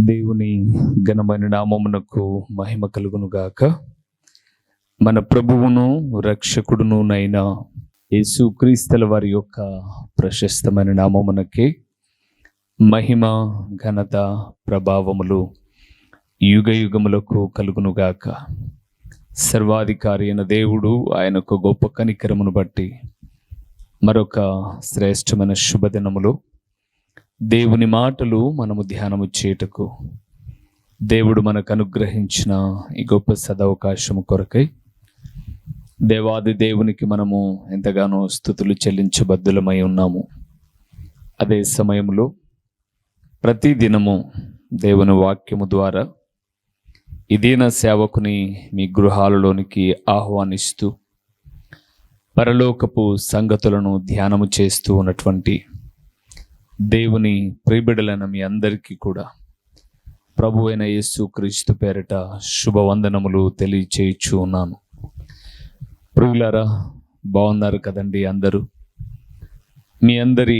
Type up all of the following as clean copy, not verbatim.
దేవుని ఘనమైన నామమునకు మహిమ కలుగును గాక. మన ప్రభువును రక్షకుడును నైన యేసుక్రీస్తుల వారి యొక్క ప్రశస్తమైన నామమునకే మహిమ, ఘనత, ప్రభావములు యుగ యుగములకు కలుగును గాక. సర్వాధికారి అయిన దేవుడు ఆయనకు గొప్ప కనికరమును బట్టి మరొక శ్రేష్టమైన శుభదినములో దేవుని మాటలు మనము ధ్యానము చేయుటకు దేవుడు మనకు అనుగ్రహించిన ఈ గొప్ప సదవకాశము కొరకై దేవాది దేవునికి మనము ఎంతగానో స్తుతులు చెల్లించబద్దులమై ఉన్నాము. అదే సమయంలో ప్రతి దినము దేవుని వాక్యము ద్వారా ఈ దీన సేవకుని మీ గృహాలలోనికి ఆహ్వానిస్తూ పరలోకపు సంగతులను ధ్యానము చేస్తూ ఉన్నటువంటి దేవుని ప్రియబిడ్డలైన మీ అందరికీ కూడా ప్రభు అయిన యేసుక్రీస్తు పేరిట శుభవందనములు తెలియచేయచ్చు ఉన్నాను. ప్రియులారా, బాగున్నారు కదండి అందరూ? మీ అందరి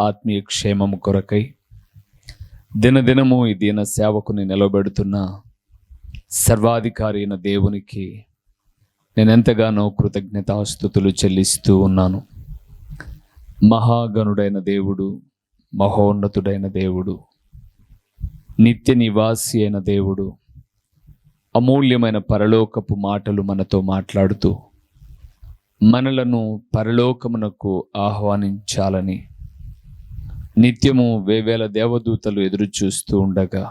ఆత్మీయ క్షేమము కొరకై దినదినము ఈ దీన సేవకుని నిలబెడుతున్న సర్వాధికారి అయిన దేవునికి నేను ఎంతగానో కృతజ్ఞతాస్తుతులు చెల్లిస్తూ ఉన్నాను. మహాగణుడైన దేవుడు, మహోన్నతుడైన దేవుడు, నిత్య నివాసి అయిన దేవుడు అమూల్యమైన పరలోకపు మాటలు మనతో మాట్లాడుతూ మనలను పరలోకమునకు ఆహ్వానించాలని నిత్యము వేవేల దేవదూతలు ఎదురు చూస్తూ ఉండగా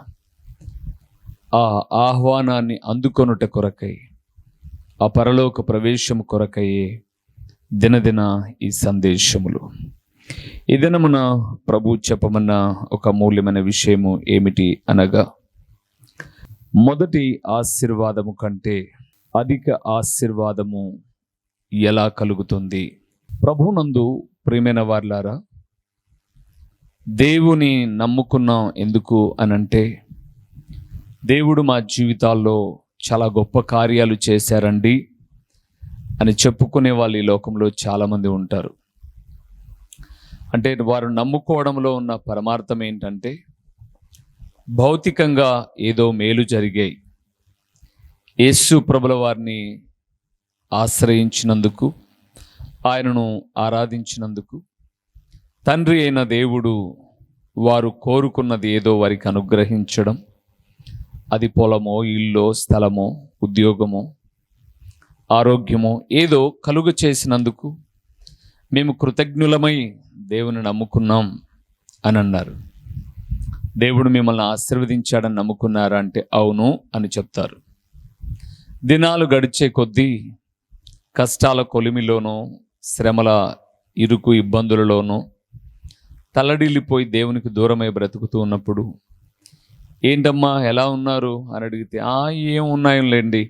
ఆ ఆహ్వానాన్ని అందుకొనుట కొరకై, ఆ పరలోక ప్రవేశము కొరకయే దినదిన ఈ సందేశములు. ఈ దినమున ప్రభు చెప్పమన్న ఒక అమూల్యమైన విషయము ఏమిటి అనగా, మొదటి ఆశీర్వాదము కంటే అధిక ఆశీర్వాదము ఎలా కలుగుతుంది? ప్రభునందు ప్రియమైన వారలారా, దేవుని నమ్ముకున్నాం ఎందుకు అనంటే, దేవుడు మా జీవితాల్లో చాలా గొప్ప కార్యాలు చేశారండి అని చెప్పుకునే వాళ్ళు ఈ లోకంలో చాలామంది ఉంటారు. అంటే వారు నమ్ముకోవడంలో ఉన్న పరమార్థం ఏంటంటే, భౌతికంగా ఏదో మేలు జరిగాయి, యేసు ప్రభుల వారిని ఆశ్రయించినందుకు, ఆయనను ఆరాధించినందుకు తండ్రి అయిన దేవుడు వారు కోరుకున్నది ఏదో వారికి అనుగ్రహించడం, అది పొలమో, ఇల్లో, స్థలమో, ఉద్యోగమో, ఆరోగ్యమో ఏదో కలుగ చేసినందుకు మేము కృతజ్ఞులమై దేవుని నమ్ముకున్నాం అని అన్నారు. దేవుడు మిమ్మల్ని ఆశీర్వదించాడని నమ్ముకున్నారా అంటే అవును అని చెప్తారు. దినాలు గడిచే కొద్దీ కష్టాల కొలిమిలోనో, శ్రమల ఇరుకు ఇబ్బందులలోనో తల్లడిల్లిపోయి దేవునికి దూరమై బ్రతుకుతూ ఉన్నప్పుడు, ఏంటమ్మా ఎలా ఉన్నారు అని అడిగితే, ఏమున్నాయం లేండి,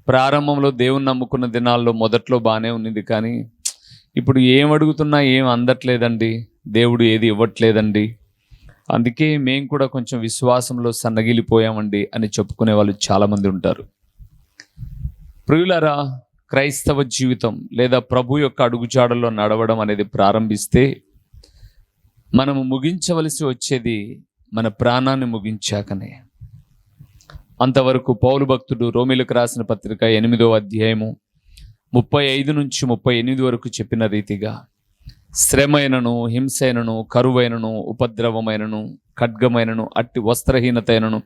ప్రారంభంలో దేవుని నమ్ముకున్న దినాల్లో మొదట్లో బాగానే ఉన్నది, కానీ ఇప్పుడు ఏం అడుగుతున్నా ఏం అందట్లేదండి, దేవుడు ఏది ఇవ్వట్లేదండి, అందుకే మేము కూడా కొంచెం విశ్వాసంలో సన్నగిలిపోయామండి అని చెప్పుకునే వాళ్ళు చాలామంది ఉంటారు. ప్రియులారా, క్రైస్తవ జీవితం లేదా ప్రభు యొక్క అడుగుజాడల్లో నడవడం అనేది ప్రారంభిస్తే మనము ముగించవలసి వచ్చేది మన ప్రాణాన్ని ముగించాకనే. అంతవరకు పౌలు భక్తుడు రోమీలకు రాసిన పత్రిక 8వ అధ్యాయము 35 నుంచి 38 వరకు చెప్పిన రీతిగా, శ్రమైనను, హింసైనను, కరువైనను, ఉపద్రవమైనను, ఖడ్గమైనను, అట్టి వస్త్రహీనతైనను,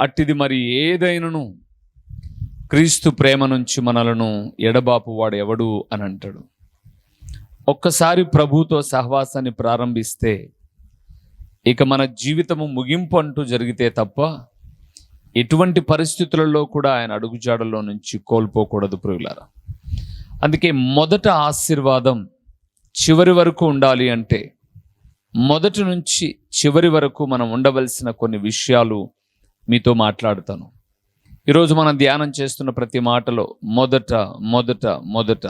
అట్టిది మరి ఏదైనను క్రీస్తు ప్రేమ నుంచి మనలను ఎడబాపు వాడు ఎవడు అని అంటాడు. ఒక్కసారి ప్రభుతో సహవాసాన్ని ప్రారంభిస్తే ఇక మన జీవితము ముగింపు అంటూ జరిగితే తప్ప ఎటువంటి పరిస్థితులలో కూడా ఆయన అడుగుజాడల్లో నుంచి కోల్పోకూడదు ప్రియులారా. అందుకే మొదట ఆశీర్వాదం చివరి వరకు ఉండాలి అంటే, మొదటి నుంచి చివరి వరకు మనం ఉండవలసిన కొన్ని విషయాలు మీతో మాట్లాడుతాను. ఈరోజు మనం ధ్యానం చేస్తున్న ప్రతి మాటలో మొదట మొదట మొదట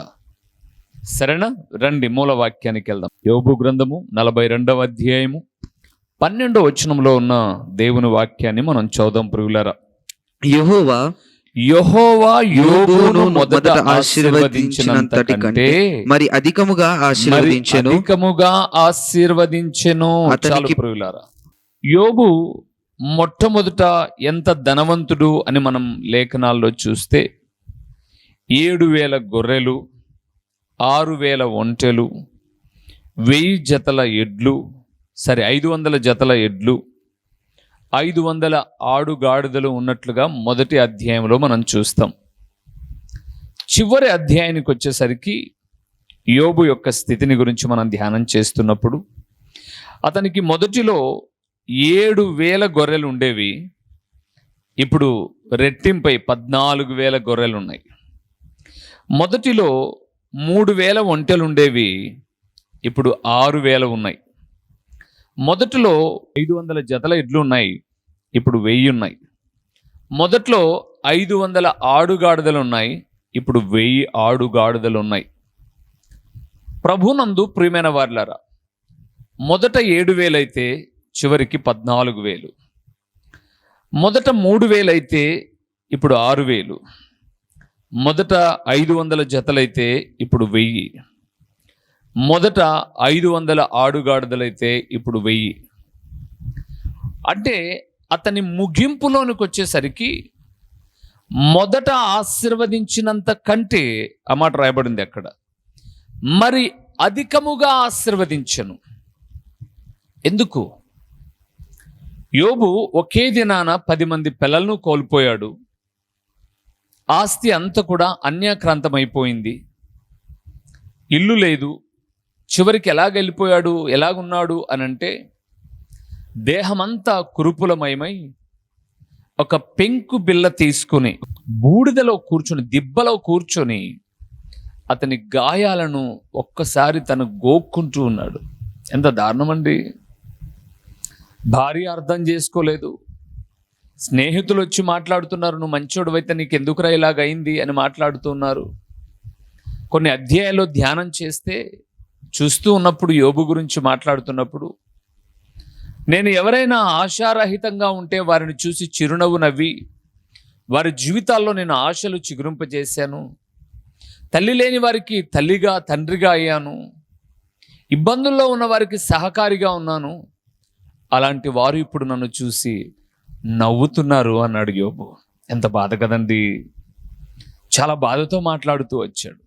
సరేనా? రండి మూల వాక్యానికి వెళ్దాం. యోబు గ్రంథము 42వ అధ్యాయము 12వ వచనంలో ఉన్న దేవుని వాక్యాన్ని మనం చదువుదాం ప్రియులారా. యెహోవా యోబును మొదట ఆశీర్వదించినంతటి కంటే మరి అధికముగా ఆశీర్వదించెను. చాలు ప్రియులారా, యోబు మొట్టమొదట ఎంత ధనవంతుడు అని మనం లేఖనాల్లో చూస్తే 7,000 గొర్రెలు, 6,000 ఒంటెలు, 1000 జతల ఎడ్లు, 500 జతల ఎడ్లు, 500 ఆడుగాడిదలు ఉన్నట్లుగా మొదటి అధ్యాయంలో మనం చూస్తాం. చివరి అధ్యాయానికి వచ్చేసరికి యోబు యొక్క స్థితిని గురించి మనం ధ్యానం చేస్తున్నప్పుడు అతనికి మొదటిలో 7,000 గొర్రెలు ఉండేవి, ఇప్పుడు రెట్టింపై 14,000 గొర్రెలు ఉన్నాయి. మొదటిలో 3,000 ఒంటెలు ఉండేవి, ఇప్పుడు 6,000 ఉన్నాయి. మొదటిలో 500 జతల ఎడ్లు ఉన్నాయి, ఇప్పుడు 1000 ఉన్నాయి. మొదట్లో 500 ఆడుగాడిదలు ఉన్నాయి, ఇప్పుడు 1000 ఆడుగాడిదలు ఉన్నాయి. ప్రభునందు ప్రియమైన వారులారా, మొదట 7,000 అయితే చివరికి 14,000, మొదట 3,000 అయితే ఇప్పుడు 6,000, మొదట 500 జతలైతే ఇప్పుడు 1000, మొదట 500 ఆడుగాడిదలైతే ఇప్పుడు 1000. అంటే అతని ముగింపులోనికి వచ్చేసరికి మొదట ఆశీర్వదించినంత కంటే, ఆ మాట రాయబడింది అక్కడ, మరి అధికముగా ఆశీర్వదించను. ఎందుకు? యోబు ఒకే దినాన 10 మంది పిల్లలను కోల్పోయాడు. ఆస్తి అంతా కూడా అన్యాక్రాంతమైపోయింది. ఇల్లు లేదు. చివరికి ఎలాగెళ్ళిపోయాడు, ఎలాగున్నాడు అనంటే దేహమంతా కురుపులమయమై ఒక పెంకు బిల్ల తీసుకుని బూడిదలో కూర్చొని, దిబ్బలో కూర్చొని అతని గాయాలను ఒక్కసారి తను గోక్కుంటూ ఉన్నాడు. ఎంత దారుణమండి! భార్య అర్థం చేసుకోలేదు. స్నేహితులు వచ్చి మాట్లాడుతున్నారు, నువ్వు మంచోడు అయితే నీకు ఎందుకురా ఇలాగైంది అని మాట్లాడుతున్నారు. కొన్ని అధ్యాయాల్లో ధ్యానం చేస్తే చూస్తూ ఉన్నప్పుడు యోబు గురించి మాట్లాడుతున్నప్పుడు, నేను ఎవరైనా ఆశారహితంగా ఉంటే వారిని చూసి చిరునవ్వు నవ్వి వారి జీవితాల్లో నేను ఆశలు చిగురింపజేశాను. తల్లి లేని వారికి తల్లిగా, తండ్రిగా అయ్యాను. ఇబ్బందుల్లో ఉన్న వారికి సహకారిగా ఉన్నాను. అలాంటి వారు ఇప్పుడు నన్ను చూసి నవ్వుతున్నారు అన్నాడు యోబు. ఎంత బాధ కదండి! చాలా బాధతో మాట్లాడుతూ వచ్చాడు.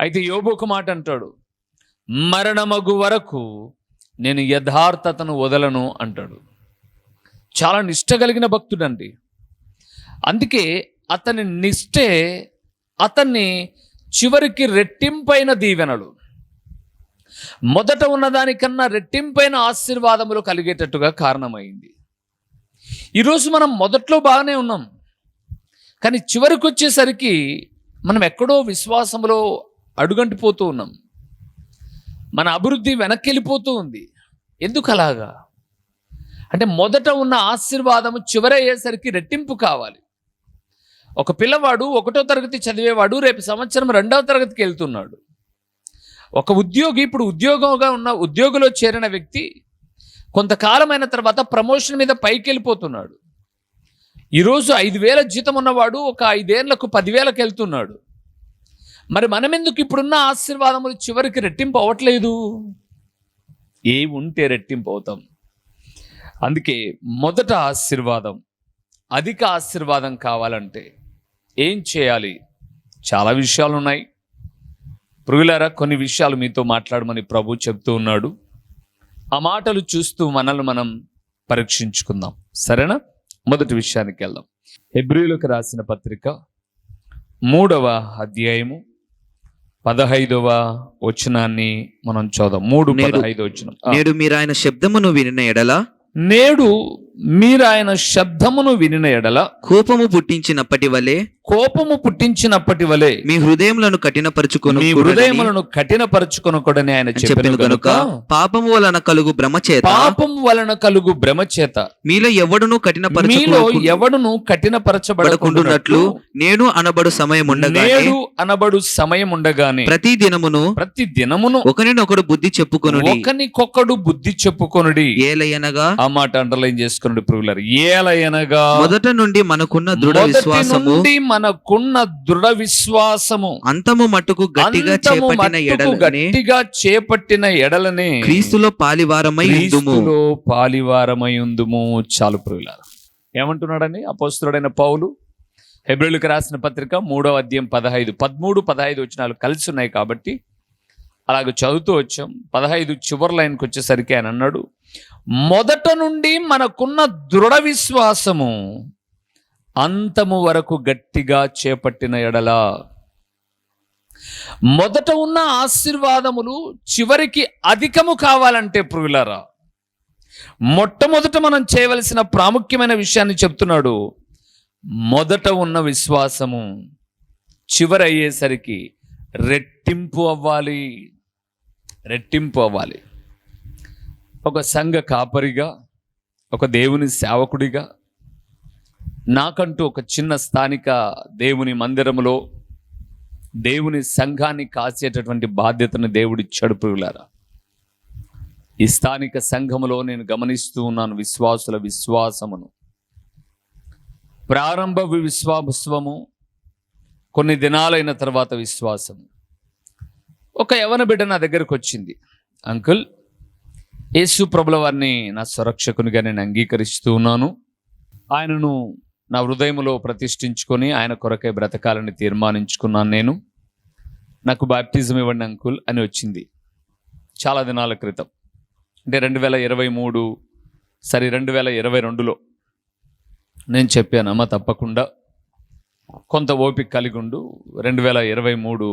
అయితే యోబు ఒక మాట అంటాడు, మరణమగు వరకు నేను యథార్థతను వదలను అంటాడు. చాలా నిష్ఠ కలిగిన భక్తుడండి. అందుకే అతని నిష్ఠే అతన్ని చివరికి రెట్టింపైన దీవెనలు, మొదట ఉన్నదానికన్నా రెట్టింపైన ఆశీర్వాదములు కలిగేటట్టుగా కారణమైంది. ఈరోజు మనం మొదట్లో బాగానే ఉన్నాం, కానీ చివరికి వచ్చేసరికి మనం ఎక్కడో విశ్వాసంలో అడుగంటిపోతూ ఉన్నాం. మన అభివృద్ధి వెనక్కి వెళ్ళిపోతూ ఉంది. ఎందుకు అలాగా? అంటే మొదట ఉన్న ఆశీర్వాదము చివరయ్యేసరికి రెట్టింపు కావాలి. ఒక పిల్లవాడు 1వ తరగతి చదివేవాడు రేపు సంవత్సరం 2వ తరగతికి వెళ్తున్నాడు. ఒక ఉద్యోగి ఇప్పుడు ఉద్యోగిలో చేరిన వ్యక్తి కొంతకాలమైన తర్వాత ప్రమోషన్ మీద పైకి వెళ్ళిపోతున్నాడు. ఈరోజు 5,000 జీతం ఉన్నవాడు ఒక 5 ఏళ్లకు 10,000కి వెళ్తున్నాడు. మరి మనం ఎందుకు ఇప్పుడున్న ఆశీర్వాదములు చివరికి రెట్టింపు అవ్వట్లేదు? ఏ ఉంటే రెట్టింపు అవుతాం. అందుకే మొదట ఆశీర్వాదం, అధిక ఆశీర్వాదం కావాలంటే ఏం చేయాలి? చాలా విషయాలు ఉన్నాయి. ప్రియులారా, కొన్ని విషయాలు మీతో మాట్లాడమని ప్రభు చెప్తూ ఉన్నాడు. ఆ మాటలు చూస్తూ మనల్ని మనం పరీక్షించుకుందాం. సరేనా? మొదటి విషయానికి వెళ్దాం. హెబ్రీయులకు రాసిన పత్రిక 3వ అధ్యాయము 15వ వచనాన్ని మనం చూద్దాం. 3:15 వచనం. నేడు మీరు ఆయన శబ్దమును వినిన ఎడల, నేడు మీరు ఆయన శబ్దమును వినిన ఎడల కోపము పుట్టించినప్పటి వలె మీ హృదయములను కఠినపరచుకొనకూడని ఆయన చెప్పెను గనుక పాపము వలన కలుగు భ్రమ చేత మీలో ఎవడును కఠినపరచబడకుండునట్లు నేడు అనబడు సమయం ఉండగానే ప్రతి దినమును ఒకరినొకడు బుద్ధి చెప్పుకొనుడి. ఏలయనగా, ఆ మాట అండర్లైన్ చేసుకున్నాడు ప్రియులారా, ఏలయనగా మొదట నుండి మనకున్న దృఢ మనకున్న దృఢ విశ్వాసము అంతము మట్టుకు గట్టిగా అంతము చేపట్టిన మట్టుకు ఎడలనే గట్టిగా చేపట్టిన ఎడలనే క్రీస్తులో పాలివారమై ఉందుము. క్రీస్తులో పాలివారమై ఉందుము. చాలు ప్రియులారా, ఏమంటున్నాడని అపోస్తలుడైన పౌలు హెబ్రీయులకు రాసిన పత్రిక 3వ అధ్యాయం 13, 15 వచనాలు కలిసి ఉన్నాయి కాబట్టి అలాగ చదువుతూ వచ్చాం. 15 చివరి లైన్కి వచ్చేసరికి ఆయన అన్నాడు, మొదట నుండి మనకున్న దృఢ విశ్వాసము అంతము వరకు గట్టిగా చేపట్టిన ఎడల. మొదట ఉన్న ఆశీర్వాదములు చివరికి అధికము కావాలంటే ప్రియులారా, మొట్టమొదట మనం చేయవలసిన ప్రాముఖ్యమైన విషయాన్ని చెప్తున్నాడు. మొదట ఉన్న విశ్వాసము చివరి అయ్యేసరికి రెట్టింపు అవ్వాలి. రెట్టింపు అవ్వాలి. ఒక సంఘ కాపరిగా, ఒక దేవుని సేవకుడిగా నాకంటూ ఒక చిన్న స్థానిక దేవుని మందిరములో దేవుని సంఘాన్ని కాసేటటువంటి బాధ్యతను దేవుడిచ్చాడు ప్రియులారా. ఈ స్థానిక సంఘములో నేను గమనిస్తూ ఉన్నాను విశ్వాసుల విశ్వాసమును. ప్రారంభ విశ్వాసము, కొన్ని దినాలైన తర్వాత విశ్వాసము. ఒక యవన బిడ్డ నా దగ్గరకు వచ్చింది, అంకుల్, యేసు ప్రభుల వారిని నా సురక్షకునిగా నేను అంగీకరిస్తూ ఉన్నాను, ఆయనను నా హృదయంలో ప్రతిష్ఠించుకొని ఆయన కొరకై బ్రతకాలని తీర్మానించుకున్నాను నేను, నాకు బాప్టిజం ఇవ్వండి అంకుల్ అని వచ్చింది. చాలా దినాల క్రితం, అంటే 2023 2022లో నేను చెప్పాను, అమ్మ తప్పకుండా కొంత ఓపిక కలిగి ఉండు. 2023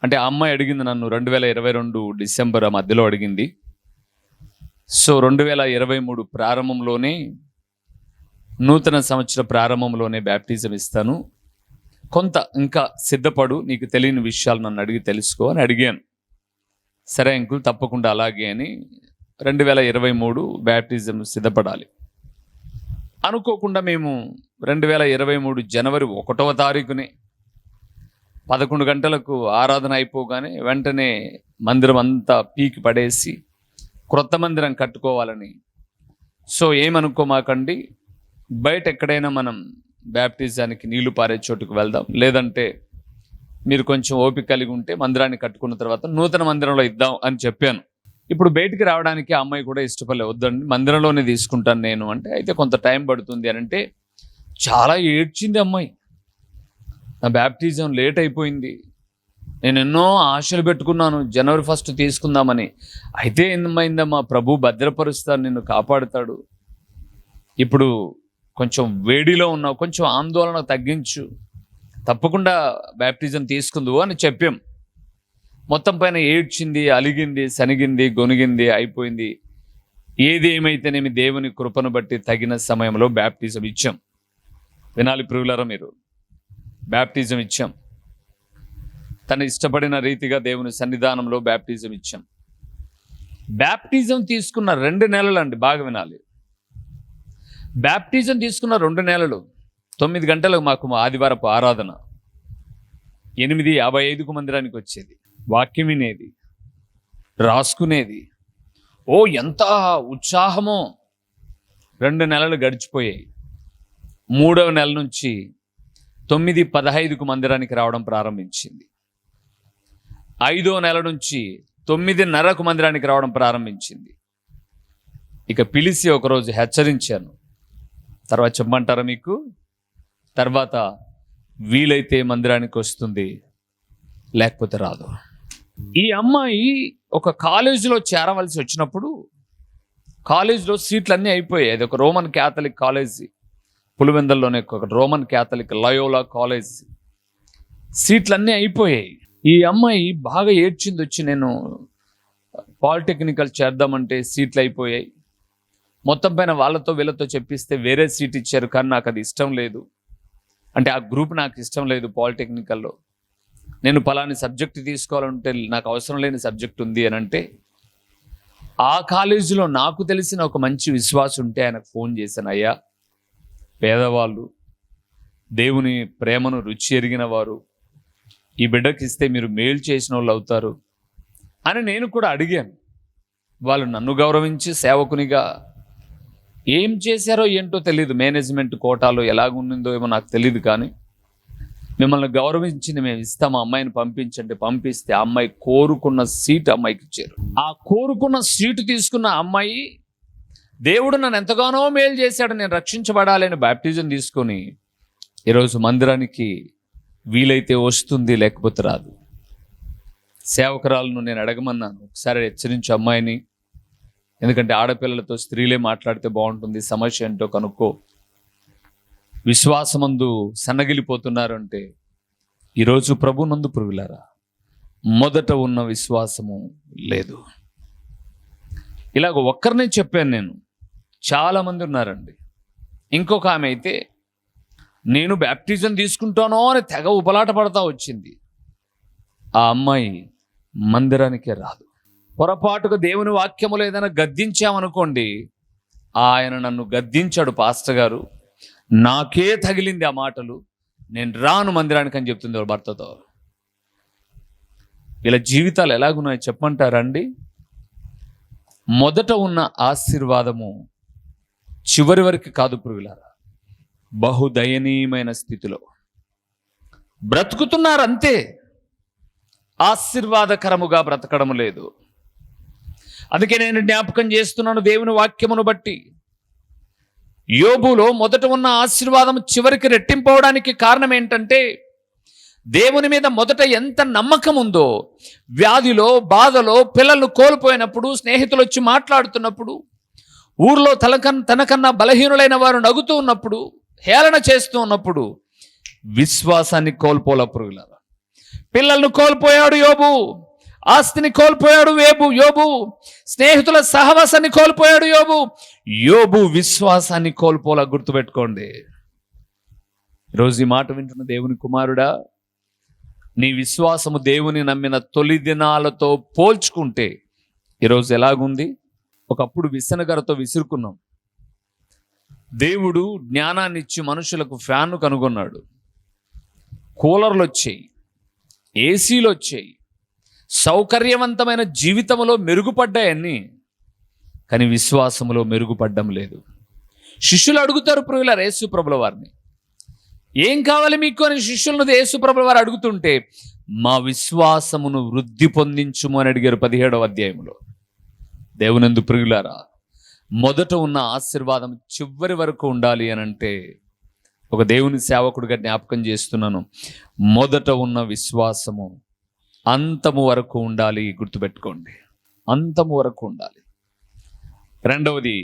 అంటే ఆ అమ్మాయి అడిగింది నన్ను 2022 డిసెంబర్ మధ్యలో అడిగింది. సో 2023 ప్రారంభంలోనే, నూతన సంవత్సర ప్రారంభంలోనే బ్యాప్టిజం ఇస్తాను, కొంత ఇంకా సిద్ధపడు, నీకు తెలియని విషయాలు నన్ను అడిగి తెలుసుకో అని అడిగాను. సరే అంకుల్ తప్పకుండా అలాగే అని 2023 బ్యాప్టిజం సిద్ధపడాలి అనుకోకుండా మేము 2023 జనవరి 1వ తారీఖునే 11 గంటలకు ఆరాధన అయిపోగానే వెంటనే మందిరం అంతా పీకి పడేసి క్రొత్త మందిరం కట్టుకోవాలని. సో ఏమనుకోమాకండి, బయట ఎక్కడైనా మనం బ్యాప్టిజానికి నీళ్లు పారే చోటుకు వెళ్దాం, లేదంటే మీరు కొంచెం ఓపిక కలిగి ఉంటే మందిరాన్ని కట్టుకున్న తర్వాత నూతన మందిరంలో ఇద్దాం అని చెప్పాను. ఇప్పుడు బయటికి రావడానికి ఆ అమ్మాయి కూడా ఇష్టపడలే, వద్దండి మందిరంలోనే తీసుకుంటాను నేను అంటే, అయితే కొంత టైం పడుతుంది అని అంటే చాలా ఏడ్చింది అమ్మాయి. నా బ్యాప్టిజం లేట్ అయిపోయింది, నేను ఎన్నో ఆశలు పెట్టుకున్నాను జనవరి 1 తీసుకుందామని, అయితే ఏమైందమ్మా, ప్రభు భద్రపరుస్తాడు, నిన్ను కాపాడుతాడు, ఇప్పుడు కొంచెం వేడిలో ఉన్నావు, కొంచెం ఆందోళన తగ్గించు, తప్పకుండా బ్యాప్టిజం తీసుకుందువు అని చెప్పాం. మొత్తం పైన ఏడ్చింది, అలిగింది, సనిగింది, గొనిగింది, అయిపోయింది. ఏది ఏమైతేనేమి దేవుని కృపను బట్టి తగిన సమయంలో బ్యాప్టిజం ఇచ్చాం. వినాలి ప్రియులారా, మీరు బ్యాప్టిజం ఇచ్చాం. తను ఇష్టపడిన రీతిగా దేవుని సన్నిధానంలో బ్యాప్టిజం ఇచ్చాం. బ్యాప్టిజం తీసుకున్న 2 నెలలు అండి, బాగా వినాలి. బ్యాప్టిజం తీసుకున్న 2 నెలలు 9 గంటలకు మాకు ఆదివారపు ఆరాధన, 8:55కు మందిరానికి వచ్చేది, వాక్యం వినేది, రాసుకునేది. ఓ ఎంత ఉత్సాహమో. 2 నెలలు గడిచిపోయాయి. 3వ నెల నుంచి 9:15కు మందిరానికి రావడం ప్రారంభించింది. 5వ నెల నుంచి 9:30కు మందిరానికి రావడం ప్రారంభించింది. ఇక పిలిచి ఒకరోజు హెచ్చరించాను, తర్వాత చెప్పమంటారా మీకు, తర్వాత వీలైతే మందిరానికి వస్తుంది, లేకపోతే రాదు. ఈ అమ్మాయి ఒక కాలేజీలో చేరవలసి వచ్చినప్పుడు, కాలేజీలో సీట్లన్నీ అయిపోయాయి. అది ఒక రోమన్ క్యాథలిక్ కాలేజీ, పులివెందల్లోనే ఒక రోమన్ క్యాథలిక్ లయోలా కాలేజ్. సీట్లన్నీ అయిపోయాయి. ఈ అమ్మాయి బాగా ఏడ్చింది వచ్చి, నేను పాలిటెక్నికల్ చేద్దామంటే సీట్లు అయిపోయాయి, మొత్తం పైన వాళ్ళతో వీళ్ళతో చెప్పిస్తే వేరే సీట్ ఇచ్చారు, కానీ నాకు అది ఇష్టం లేదు, అంటే ఆ గ్రూప్ నాకు ఇష్టం లేదు పాలిటెక్నికల్లో, నేను పలాని సబ్జెక్ట్ తీసుకోవాలంటే నాకు అవసరం లేని సబ్జెక్ట్ ఉంది అని అంటే, ఆ కాలేజీలో నాకు తెలిసిన ఒక మంచి విశ్వాసం ఉంటే ఆయనకు ఫోన్ చేశాను, అయ్యా పేదవాళ్ళు, దేవుని ప్రేమను రుచి ఎరిగిన వారు, ఈ బిడ్డకి ఇస్తే మీరు మేలు చేసిన వాళ్ళు అవుతారు అని నేను కూడా అడిగాను. వాళ్ళు నన్ను గౌరవించి సేవకునిగా ఏం చేశారో ఏంటో తెలియదు, మేనేజ్మెంట్ కోటాలో ఎలాగుండిందో ఏమో నాకు తెలియదు, కానీ మిమ్మల్ని గౌరవించింది మేము ఇస్తాం, ఆ అమ్మాయిని పంపించండి. పంపిస్తే ఆ అమ్మాయి కోరుకున్న సీటు అమ్మాయికి ఇచ్చారు. ఆ కోరుకున్న సీటు తీసుకున్న అమ్మాయి, దేవుడు నన్ను ఎంతగానో మేలు చేశాడు, నేను రక్షించబడాలి అని బాప్టిజం తీసుకొని ఈరోజు మందిరానికి వీలైతే వస్తుంది, లేకపోతే రాదు. సేవకురాలను నేను అడగమన్నాను, ఒకసారి హెచ్చరించు అమ్మాయిని, ఎందుకంటే ఆడపిల్లలతో స్త్రీలే మాట్లాడితే బాగుంటుంది, సమస్య ఏంటో కనుక్కో. విశ్వాసమందు సన్నగిలిపోతున్నారు అంటే ఈరోజు ప్రభునందు ప్రియులారా మొదట ఉన్న విశ్వాసము లేదు. ఇలాగ ఒక్కరినే చెప్పాను నేను, చాలామంది ఉన్నారండి. ఇంకొక ఆమె అయితే నేను బ్యాప్టిజం తీసుకుంటానో అని తెగ ఉపలాట పడతా వచ్చింది. ఆ అమ్మాయి మందిరానికే రాదు. పొరపాటుగా దేవుని వాక్యములు ఏదైనా గద్దించామనుకోండి, ఆయన నన్ను గద్దించాడు పాస్టర్ గారు, నాకే తగిలింది ఆ మాటలు, నేను రాను మందిరానికి అని చెప్తుంది వాళ్ళ భర్తతో. వీళ్ళ జీవితాలు ఎలాగున్నాయో చెప్పమంటారండి? మొదట ఉన్న ఆశీర్వాదము చివరి వరకు కాదు ప్రియులారా, బహుదయనీయమైన స్థితిలో బ్రతుకుతున్నారు అంతే, ఆశీర్వాదకరముగా బ్రతకడం లేదు. అందుకే నేను జ్ఞాపకం చేస్తున్నాను దేవుని వాక్యమును బట్టి, యోబులో మొదట ఉన్న ఆశీర్వాదం చివరికి రెట్టింపవడానికి కారణం ఏంటంటే, దేవుని మీద మొదట ఎంత నమ్మకం ఉందో, వ్యాధిలో బాధలో పిల్లలు కోల్పోయినప్పుడు, స్నేహితులు వచ్చి మాట్లాడుతున్నప్పుడు, ఊర్లో తనకన్నా బలహీనులైన వారు నవ్వుతూ ఉన్నప్పుడు, హేళన చేస్తూ ఉన్నప్పుడు విశ్వాసాన్ని కోల్పోలపురుగులారా. పిల్లలను కోల్పోయాడు యోబు, ఆస్తిని కోల్పోయాడు యోబు, స్నేహితుల సహవాసాన్ని కోల్పోయాడు యోబు విశ్వాసాన్ని కోల్పోలా. గుర్తుపెట్టుకోండి. ఈరోజు ఈ మాట వింటున్న దేవుని కుమారుడా, నీ విశ్వాసము దేవుని నమ్మిన తొలి దినాలతో పోల్చుకుంటే ఈరోజు ఎలాగుంది? ఒకప్పుడు విసనగరతో విసురుకున్నాం. దేవుడు జ్ఞానాన్ని ఇచ్చి మనుషులకు ఫ్యాన్ను కనుగొన్నాడు, కూలర్లు వచ్చాయి, ఏసీలు వచ్చాయి, సౌకర్యవంతమైన జీవితంలో మెరుగుపడ్డాయన్నీ. కానీ విశ్వాసములో మెరుగుపడ్డం లేదు. శిష్యులు అడుగుతారు ప్రియులారా యేసు ప్రభుల వారిని, ఏం కావాలి మీకు అని శిష్యులను యేసు ప్రభుల వారు అడుగుతుంటే, మా విశ్వాసమును వృద్ధి పొందించుము అని అడిగారు 17వ అధ్యాయంలో. దేవునందు ప్రియులారా, మొదట ఉన్న ఆశీర్వాదం చివరి వరకు ఉండాలి అని అంటే, ఒక దేవుని సేవకుడిగా జ్ఞాపకం చేస్తున్నాను, మొదట ఉన్న విశ్వాసము అంతము వరకు ఉండాలి. గుర్తుపెట్టుకోండి, అంతము వరకు ఉండాలి. రెండవది,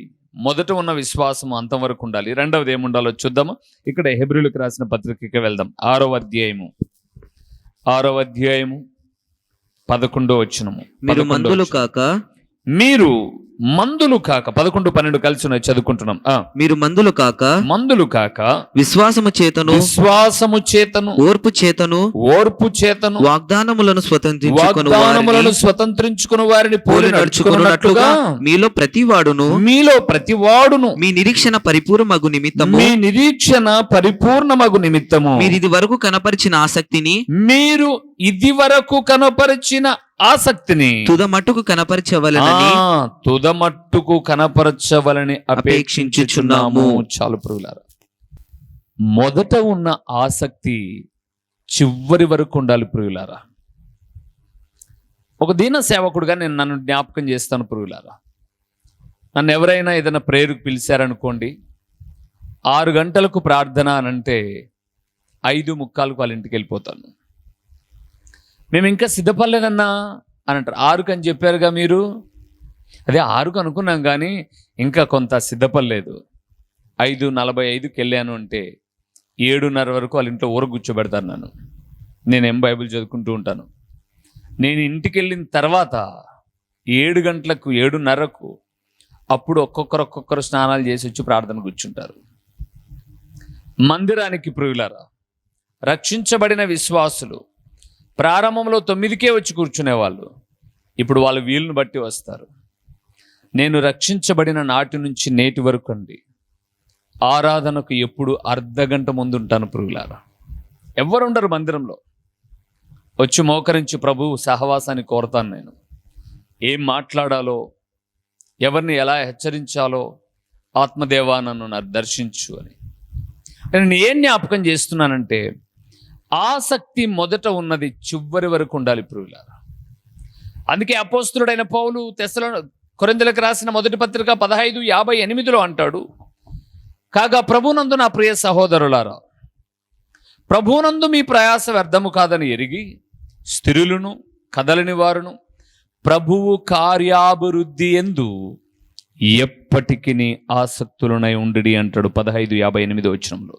మొదట ఉన్న విశ్వాసము అంతం వరకు ఉండాలి. రెండవది ఏముండాలో చూద్దాము. ఇక్కడ హెబ్రీయులకు రాసిన పత్రికకి వెళ్దాం. 6వ అధ్యాయము 11వ వచనము. మీరు మందులు కాక, మీరు మందులు కాక, 11, 12 కలిసి ఉన్నాయి, చదువుకుంటున్నాం. మీరు మందులు కాక విశ్వాసము చేతను ఓర్పు చేతను వాగ్దానములను స్వతంత్రించుకుని వారిని పోలి నడుచుకున్నట్లుగా మీలో ప్రతివాడును మీ నిరీక్షణ పరిపూర్ణమగు నిమిత్తము మీరు ఇది వరకు కనపరిచిన ఆసక్తిని తుదమట్టుకు కనపరచవలని అపేక్షించుచున్నాము. చాలు ప్రియులారా, మొదట ఉన్న ఆసక్తి చివరి వరకు ఉండాలి ప్రియులారా. ఒక దీన సేవకుడుగా నేను నన్ను జ్ఞాపకం చేస్తాను ప్రియులారా. నన్ను ఎవరైనా ఏదైనా ప్రేయర్కు పిలిచారనుకోండి, 6 గంటలకు ప్రార్థన అనంటే 5:45 వాళ్ళ ఇంటికి వెళ్ళిపోతాను. మేము ఇంకా సిద్ధపడలేదన్నా అని అంటారు. 6కు అని చెప్పారుగా మీరు, అదే 6కు అనుకున్నాం కానీ ఇంకా కొంత సిద్ధపడలేదు. 5:45కి వెళ్ళాను అంటే 7:30 వరకు వాళ్ళ ఇంట్లో ఊర కూర్చోబెడతాను. నేనేం బైబిల్ చదువుకుంటూ ఉంటాను. నేను ఇంటికి వెళ్ళిన తర్వాత 7 గంటలకు 7:30కు అప్పుడు ఒక్కొక్కరు స్నానాలు చేసి వచ్చి ప్రార్థన కూర్చుంటారు. మందిరానికి ప్రియులారా, రక్షించబడిన విశ్వాసులు ప్రారంభంలో 9కే వచ్చి కూర్చునేవాళ్ళు, ఇప్పుడు వాళ్ళు వీలును బట్టి వస్తారు. నేను రక్షించబడిన నాటి నుంచి నేటి వరకు అండి ఆరాధనకు ఎప్పుడు అర్ధగంట ముందు ఉంటాను ప్రియులారా. ఎవ్వరు ఉండరు మందిరంలో. వచ్చి మోకరించి ప్రభు సహవాసాన్ని కోరతాను. నేను ఏం మాట్లాడాలో, ఎవరిని ఎలా హెచ్చరించాలో, ఆత్మదేవా నన్ను దర్శించు అని. నేను ఏం జ్ఞాపకం చేస్తున్నానంటే, ఆసక్తి మొదట ఉన్నది, చివరి వరకు ఉండాలి ప్రియులారా. అందుకే అపోస్తలుడైన పౌలు కొరింథీయులకు రాసిన మొదటి పత్రిక 15:58 అంటాడు, కాగా ప్రభునందు నా ప్రియ సహోదరులారా, ప్రభునందు మీ ప్రయాస వ్యర్థము కాదని ఎరిగి స్థిరులను కదలని వారును ప్రభువు కార్యాభివృద్ధి యందు ఎప్పటికీ ఆసక్తులనై ఉండుడి అంటాడు 15:58 వచనంలో.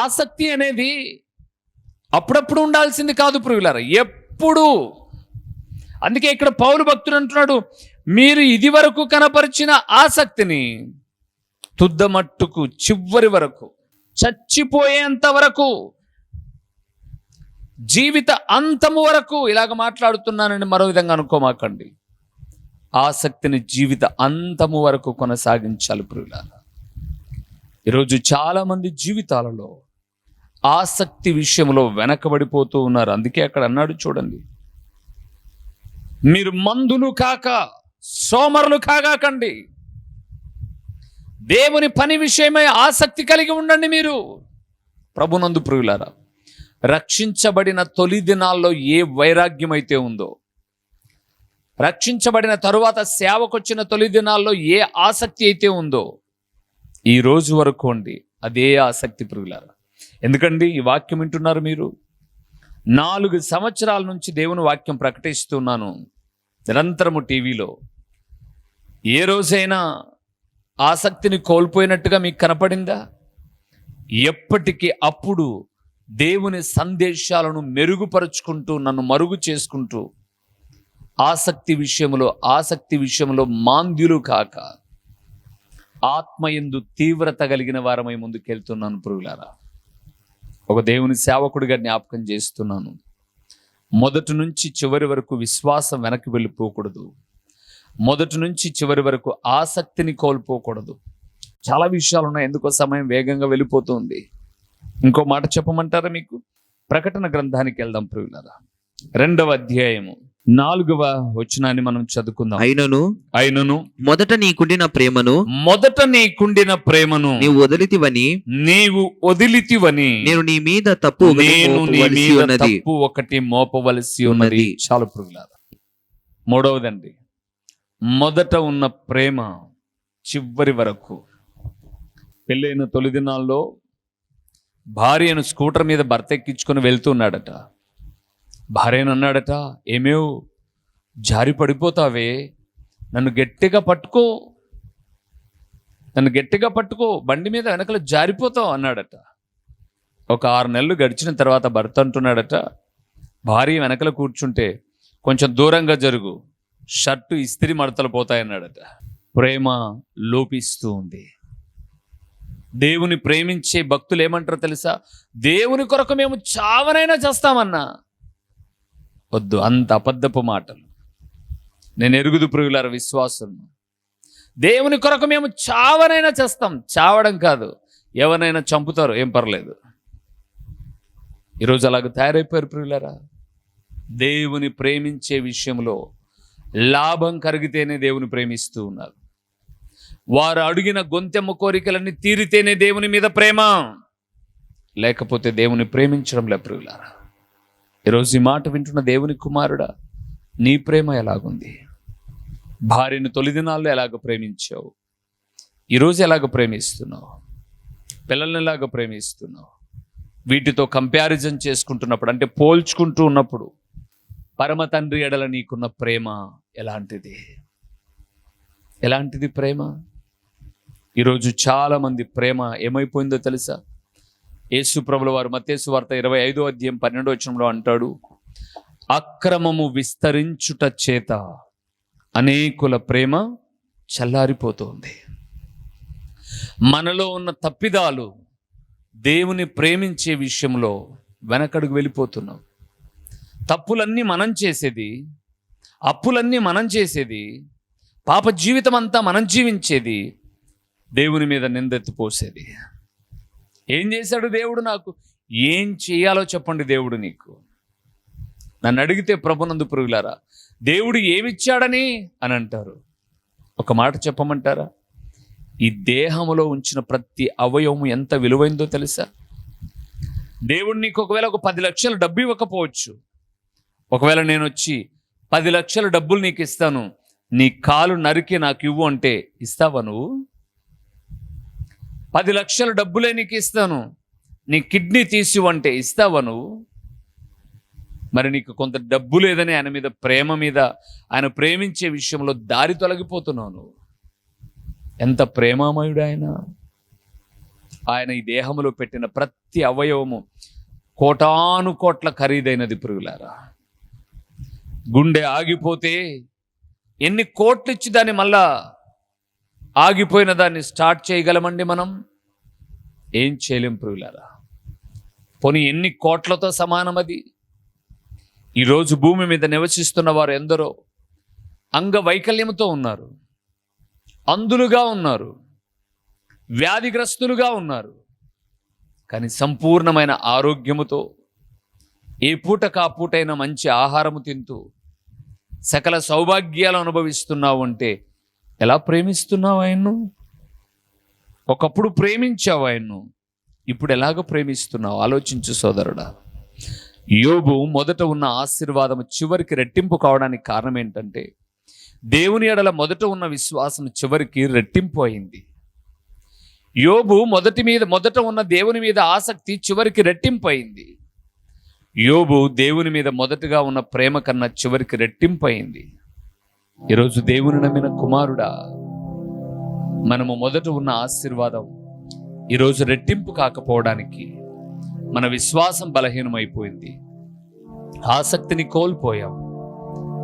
ఆసక్తి అనేది అప్పుడప్పుడు ఉండాల్సింది కాదు ప్రియులారా, ఎప్పుడు. అందుకే ఇక్కడ పౌలు భక్తుడు అంటున్నాడు, మీరు ఇది వరకు కనపరిచిన ఆసక్తిని తుద్దమట్టుకు, చివరి వరకు, చచ్చిపోయేంత వరకు, జీవిత అంతము వరకు, ఇలాగ మాట్లాడుతున్నానని మరో విధంగా అనుకోమాకండి, ఆసక్తిని జీవిత అంతము వరకు కొనసాగించాలి ప్రియులారా. ఈరోజు చాలా మంది జీవితాలలో ఆసక్తి విషయంలో వెనకబడిపోతూ ఉన్నారు. అందుకే అక్కడ అన్నాడు చూడండి, మీరు మందులు కాక సోమరులు కాగాకండి, దేవుని పని విషయమై ఆసక్తి కలిగి ఉండండి. మీరు ప్రభునందు ప్రియులారా, రక్షించబడిన తొలి దినాల్లో ఏ వైరాగ్యం అయితే ఉందో, రక్షించబడిన తరువాత సేవకొచ్చిన తొలి దినాల్లో ఏ ఆసక్తి అయితే ఉందో, ఈ రోజు వరకు అండి అదే ఆసక్తి ప్రియులారా. ఎందుకండి ఈ వాక్యం వింటున్నారు మీరు? 4 సంవత్సరాల నుంచి దేవుని వాక్యం ప్రకటిస్తున్నాను నిరంతరము టీవీలో. ఏ రోజైనా ఆసక్తిని కోల్పోయినట్టుగా మీకు కనపడిందా? ఎప్పటికీ అప్పుడు దేవుని సందేశాలను మెరుగుపరుచుకుంటూ, నన్ను మరుగు చేసుకుంటూ, ఆసక్తి విషయంలో మాంద్యులు కాక ఆత్మయందు తీవ్రత కలిగిన వారమై ముందుకెళ్తున్నాను ప్రియులారా. ఒక దేవుని సేవకుడిగా జ్ఞాపకం చేస్తున్నాను, మొదటి నుంచి చివరి వరకు విశ్వాసం వెనక్కి వెళ్ళిపోకూడదు, మొదటి నుంచి చివరి వరకు ఆసక్తిని కోల్పోకూడదు. చాలా విషయాలు ఉన్నాయి, ఎందుకో సమయం వేగంగా వెళ్ళిపోతుంది. ఇంకో మాట చెప్పమంటారా మీకు? ప్రకటన గ్రంథానికి వెళ్దాం ప్రియులారా. 2వ అధ్యాయము 4వ వచనాన్ని మనం చదువుకుందాం. అయినను మొదట నీకుండిన ప్రేమను నీవు వదిలితివని నేను నీ మీద తప్పు ఒకటి మోపవలసి ఉన్నది. చాలు ప్రియులారా. 3వదండి, మొదట ఉన్న ప్రేమ చివరి వరకు. పెళ్ళైన తొలి దినాల్లో భార్యను స్కూటర్ మీద భర్త ఎక్కించుకొని వెళ్తున్నాడట. భార్యను అన్నాడట, ఏమేవ్ జారి పడిపోతావే, నన్ను గట్టిగా పట్టుకో, బండి మీద వెనకలు జారిపోతావు అన్నాడట. ఒక 6 నెలలు గడిచిన తర్వాత భర్త అంటున్నాడట, భార్య వెనకలు కూర్చుంటే కొంచెం దూరంగా జరుగు, షర్టు ఇస్త్రీ మడతలు పోతాయన్నాడట. ప్రేమ లోపిస్తూ ఉంది. దేవుని ప్రేమించే భక్తులు ఏమంటారో తెలుసా? దేవుని కొరకు మేము చావనైనా చేస్తామన్నా. వద్దు, అంత అబద్ధపు మాటలు. నేను ఎరుగుదు ప్రియులార విశ్వాసం. దేవుని కొరకు మేము చావనైనా చేస్తాం. చావడం కాదు, ఎవరైనా చంపుతారు, ఏం పర్లేదు. ఈరోజు అలాగ తయారైపోయారు ప్రియులారా. దేవుని ప్రేమించే విషయంలో లాభం కలిగితేనే దేవుని ప్రేమిస్తూ ఉన్నారు. వారు అడిగిన గొంతెమ్మ కోరికలన్నీ తీరితేనే దేవుని మీద ప్రేమ, లేకపోతే దేవుని ప్రేమించడం లే ప్రియులారా. ఈరోజు ఈ మాట వింటున్న దేవుని కుమారుడా, నీ ప్రేమ ఎలాగుంది? భార్యను తొలి దినాల్లో ఎలాగ ప్రేమించావు? ఈరోజు ఎలాగ ప్రేమిస్తున్నావు? పిల్లల్ని ఎలాగ ప్రేమిస్తున్నావు? వీటితో కంపారిజన్ చేసుకుంటున్నప్పుడు, అంటే పోల్చుకుంటూ ఉన్నప్పుడు, పరమ తండ్రి ఎడల నీకున్న ప్రేమ ఎలాంటిది ప్రేమ? ఈరోజు చాలా మంది ప్రేమ ఏమైపోయిందో తెలుసా? యేసు ప్రభుల వారు మత్తయి సువార్త 25వ అధ్యాయం 12వ వచనంలో అంటాడు, అక్రమము విస్తరించుట చేత అనేకుల ప్రేమ చల్లారిపోతుంది. మనలో ఉన్న తప్పిదాలు దేవుని ప్రేమించే విషయంలో వెనకడుగు వెళ్ళిపోతున్నాం. తప్పులన్నీ మనం చేసేది, అప్పులన్నీ మనం చేసేది, పాప జీవితం అంతా మనం జీవించేది, దేవుని మీద నిందెత్తిపోసేది. ఏం చేశాడు దేవుడు నాకు? ఏం చేయాలో చెప్పండి దేవుడు నీకు. నన్ను అడిగితే ప్రభునందు ప్రియులారా, దేవుడు ఏమిచ్చాడని అని అంటారు. ఒక మాట చెప్పమంటారా? ఈ దేహములో ఉంచిన ప్రతి అవయవము ఎంత విలువైందో తెలుసా? దేవుడు నీకు ఒకవేళ ఒక 10 లక్షల డబ్బు ఇవ్వకపోవచ్చు. ఒకవేళ నేను వచ్చి 10 లక్షల డబ్బులు నీకు ఇస్తాను, నీ కాలు నరికి నాకు ఇవ్వు అంటే ఇస్తావా నువ్వు? 10 లక్షల డబ్బులే నీకు ఇస్తాను, నీ కిడ్నీ తీసివ్వంటే ఇస్తావా నువ్వు? మరి నీకు కొంత డబ్బు లేదని ఆయన మీద ప్రేమ మీద ఆయన ప్రేమించే విషయంలో దారి తొలగిపోతున్నావు నువ్వు. ఎంత ప్రేమామయుడు ఆయన! ఆయన ఈ దేహంలో పెట్టిన ప్రతి అవయవము కోటాను కోట్ల ఖరీదైనది ప్రియులారా. గుండె ఆగిపోతే ఎన్ని కోట్లు ఇచ్చి దాన్ని మళ్ళా ఆగిపోయిన దాన్ని స్టార్ట్ చేయగలమండి మనం? ఏం చేయలేం ప్రియులారా. పోనీ ఎన్ని కోట్లతో సమానం అది? ఈరోజు భూమి మీద నివసిస్తున్న వారు ఎందరో అంగవైకల్యంతో ఉన్నారు, అంధులుగా ఉన్నారు, వ్యాధిగ్రస్తులుగా ఉన్నారు. కానీ సంపూర్ణమైన ఆరోగ్యముతో ఏ పూటకా పూటైన మంచి ఆహారము తింటూ సకల సౌభాగ్యాలు అనుభవిస్తున్నావు అంటే ఎలా ప్రేమిస్తున్నావు ఆయన్ను? ఒకప్పుడు ప్రేమించావు ఆయన్ను, ఇప్పుడు ఎలాగ ప్రేమిస్తున్నావు? ఆలోచించు సోదరుడా. యోబు మొదట ఉన్న ఆశీర్వాదం చివరికి రెట్టింపు కావడానికి కారణం ఏంటంటే దేవుని ఎడల మొదట ఉన్న విశ్వాసం చివరికి రెట్టింపు అయింది. యోబు మొదట ఉన్న దేవుని మీద ఆసక్తి చివరికి రెట్టింపు అయింది. యోబు దేవుని మీద మొదటగా ఉన్న ప్రేమ కన్నా చివరికి రెట్టింపు అయింది. ఈరోజు దేవుని నమ్మిన కుమారుడా, మనము మొదట ఉన్న ఆశీర్వాదం ఈరోజు రెట్టింపు కాకపోవడానికి మన విశ్వాసం బలహీనమైపోయింది, ఆసక్తిని కోల్పోయాం,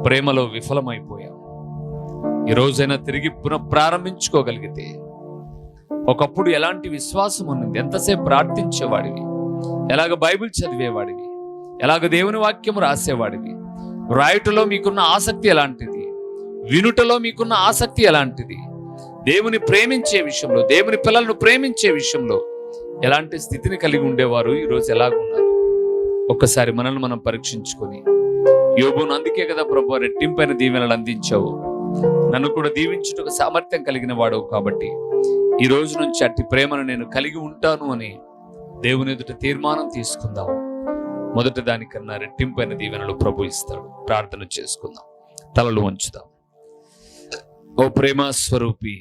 ప్రేమలో విఫలమైపోయాం. ఈరోజైనా తిరిగి పునఃప్రారంభించుకోగలిగితే, ఒకప్పుడు ఎలాంటి విశ్వాసం ఉన్నది, ఎంతసేపు ప్రార్థించేవాడివి, ఎలాగ బైబిల్ చదివేవాడివి, ఎలాగ దేవుని వాక్యం రాసేవాడివి, రాయుటలో మీకున్న ఆసక్తి ఎలాంటిది, వినుటలో మీకున్న ఆసక్తి ఎలాంటిది, దేవుని ప్రేమించే విషయంలో, దేవుని పిల్లలను ప్రేమించే విషయంలో ఎలాంటి స్థితిని కలిగి ఉండేవారు, ఈరోజు ఎలాగున్నారు? ఒక్కసారి మనల్ని మనం పరీక్షించుకొని, యోబును అందుకే కదా ప్రభు రెట్టింపైన దీవెనలు అందించావు, నన్ను కూడా దీవించుటకు సామర్థ్యం కలిగిన వాడవు, కాబట్టి ఈ రోజు నుంచి అట్టి ప్రేమను నేను కలిగి ఉంటాను అని దేవుని ఎదుట తీర్మానం తీసుకుందాం. మొదట దానికన్నా రెట్టింపైన దీవెనలు ప్రభు ఇస్తాడు. ప్రార్థన చేసుకుందాం, తలలు వంచుదాం. ఓ ప్రేమ స్వరూపి,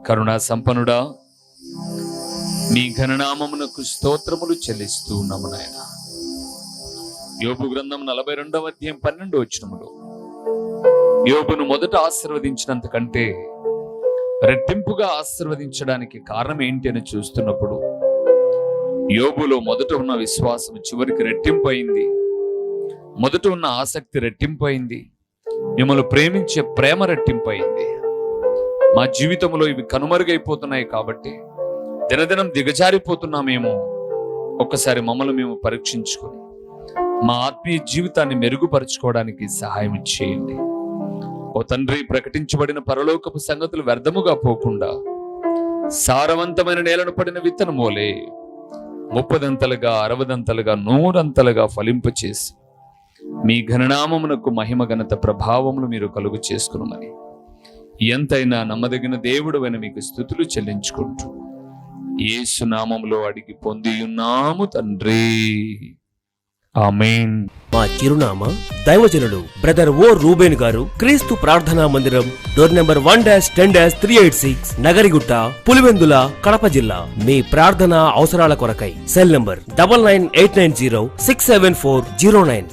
కరుణా సంపన్నుడా, మీ ఘననామమునకు స్తోత్రములు చెల్లిస్తూ ఉన్నాము నాయన. యోబు గ్రంథం 42వ అధ్యాయం 12వ వచనములో యోబును మొదట ఆశీర్వదించినంత కంటే రెట్టింపుగా ఆశీర్వదించడానికి కారణం ఏంటి అని చూస్తున్నప్పుడు, యోబులో మొదట ఉన్న విశ్వాసం చివరికి రెట్టింపు అయింది, మొదట ఉన్న ఆసక్తి రెట్టింపు అయింది, మిమ్మల్ని ప్రేమించే ప్రేమ రెట్టింపు అయింది. మా జీవితంలో ఇవి కనుమరుగైపోతున్నాయి కాబట్టి దినదినం దిగజారిపోతున్నామేమో. ఒక్కసారి మమ్మల్ని మేము పరీక్షించుకొని మా ఆత్మీయ జీవితాన్ని మెరుగుపరచుకోవడానికి సహాయం చేయండి. ఓ తండ్రి, ప్రకటించబడిన పరలోకపు సంగతులు వ్యర్థముగా పోకుండా సారవంతమైన నేలను పడిన విత్తనమోలే 30దంతలుగా 60దంతలుగా 100దంతలుగా ఫలింపచేసి మీ ఘననామమునకు మహిమ ఘనత ప్రభావములు మీరు కలుగు చేసుకునమని ఎంతైనా నమ్మదగిన దేవుడు అని మీకు స్తుతులు చెల్లించుకుంటూ యేసు నామములో అడిగి పొంది ఉన్నాము తండ్రి, ఆమేన్. మా చిరునామా దైవజనులు బ్రదర్ ఓ రూబేన్ గారు, క్రీస్తు ప్రార్థనా మందిరం, డోర్ నెంబర్ 1-10-386, నగరిగుట్ట, పులివెందుల, కడప జిల్లా. మీ ప్రార్థనా అవసరాల కొరకై సెల్ నంబర్ 9989067409.